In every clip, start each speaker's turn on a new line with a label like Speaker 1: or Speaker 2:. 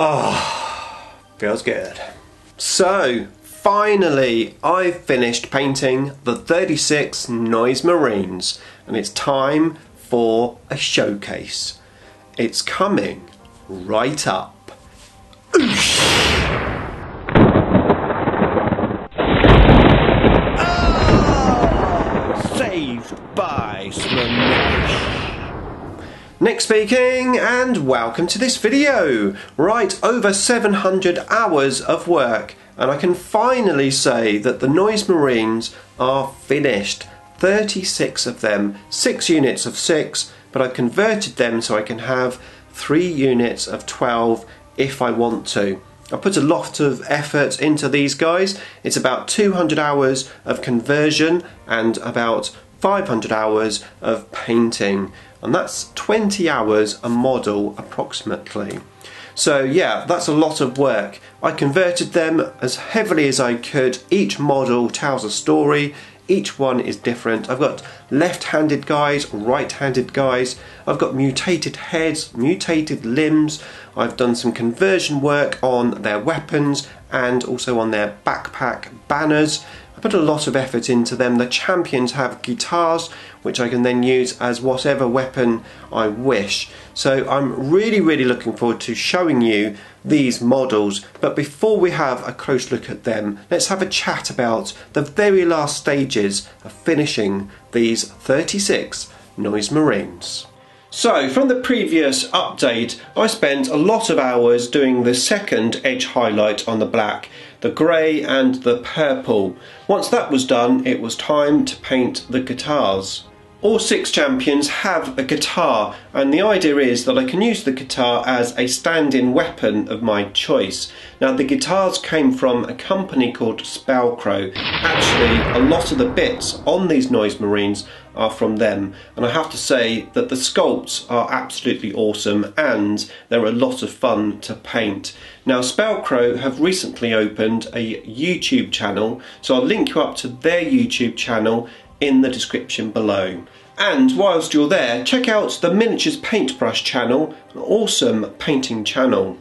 Speaker 1: Oh, feels good. So, finally, I've finished painting the 36 Noise Marines, and it's time for a showcase. It's coming right up. Oosh! Oh, saved by Slaanesh. Nick speaking, and welcome to this video. Right, over 700 hours of work, and I can finally say that the Noise Marines are finished. 36 of them, 6 units of 6, but I've converted them so I can have 3 units of 12 if I want to. I put a lot of effort into these guys. It's about 200 hours of conversion and about 500 hours of painting, and that's 20 hours a model approximately. So yeah, that's a lot of work. I converted them as heavily as I could. Each model tells a story. Each one is different. I've got left-handed guys, right-handed guys. I've got mutated heads, mutated limbs. I've done some conversion work on their weapons and also on their backpack banners. I put a lot of effort into them. The champions have guitars, which I can then use as whatever weapon I wish. So I'm really looking forward to showing you these models. But before we have a close look at them, let's have a chat about the very last stages of finishing these 36 Noise Marines. So, from the previous update, I spent a lot of hours doing the second edge highlight on the black, the grey and the purple. Once that was done, it was time to paint the guitars. All 6 champions have a guitar, and the idea is that I can use the guitar as a stand-in weapon of my choice. Now, the guitars came from a company called Spellcrow. Actually, a lot of the bits on these Noise Marines are from them, and I have to say that the sculpts are absolutely awesome and they're a lot of fun to paint. Now, Spellcrow have recently opened a YouTube channel, so I'll link you up to their YouTube channel in the description below. And whilst you're there, check out the Miniatures Paintbrush channel, an awesome painting channel.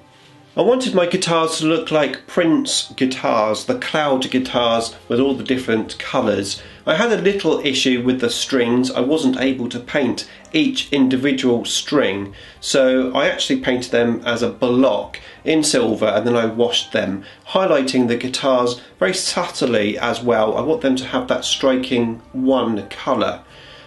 Speaker 1: I wanted my guitars to look like Prince guitars, the cloud guitars with all the different colours. I had a little issue with the strings. I wasn't able to paint each individual string, so I actually painted them as a block in silver, and then I washed them, highlighting the guitars very subtly as well. I want them to have that striking one colour.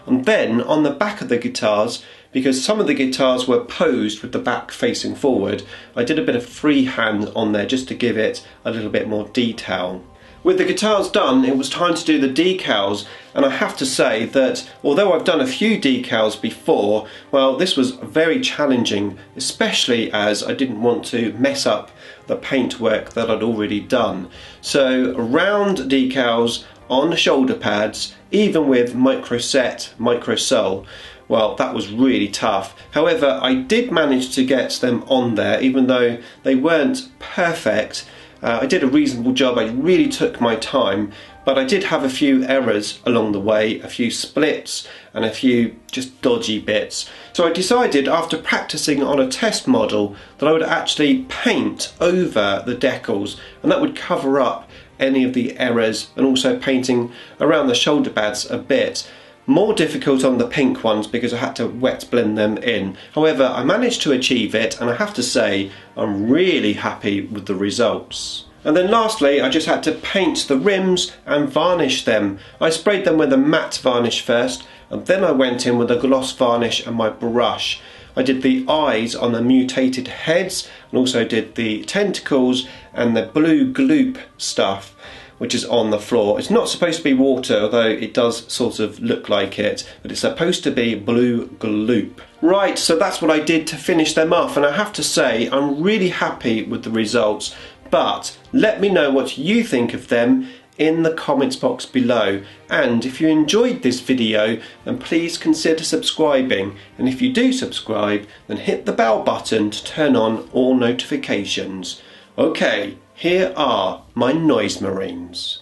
Speaker 1: And then on the back of the guitars, because some of the guitars were posed with the back facing forward, I did a bit of freehand on there just to give it a little bit more detail. With the guitars done, it was time to do the decals, and I have to say that although I've done a few decals before, well, this was very challenging, especially as I didn't want to mess up the paintwork that I'd already done. So round decals on shoulder pads, even with microset, microsole, well, that was really tough. However, I did manage to get them on there, even though they weren't perfect. I did a reasonable job. I really took my time, but I did have a few errors along the way, a few splits and a few just dodgy bits. So I decided, after practicing on a test model, that I would actually paint over the decals, and that would cover up any of the errors, and also painting around the shoulder pads a bit. More difficult on the pink ones because I had to wet blend them in. However, I managed to achieve it, and I have to say I'm really happy with the results. And then lastly, I just had to paint the rims and varnish them. I sprayed them with a matte varnish first, and then I went in with a gloss varnish and my brush. I did the eyes on the mutated heads, and also did the tentacles and the blue gloop stuff, which is on the floor. It's not supposed to be water, although it does sort of look like it, but it's supposed to be blue gloop. Right, so that's what I did to finish them off, and I have to say I'm really happy with the results, but let me know what you think of them in the comments box below. And if you enjoyed this video, then please consider subscribing, and if you do subscribe, then hit the bell button to turn on all notifications. Okay, here are my Noise Marines.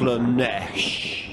Speaker 1: Slaanesh.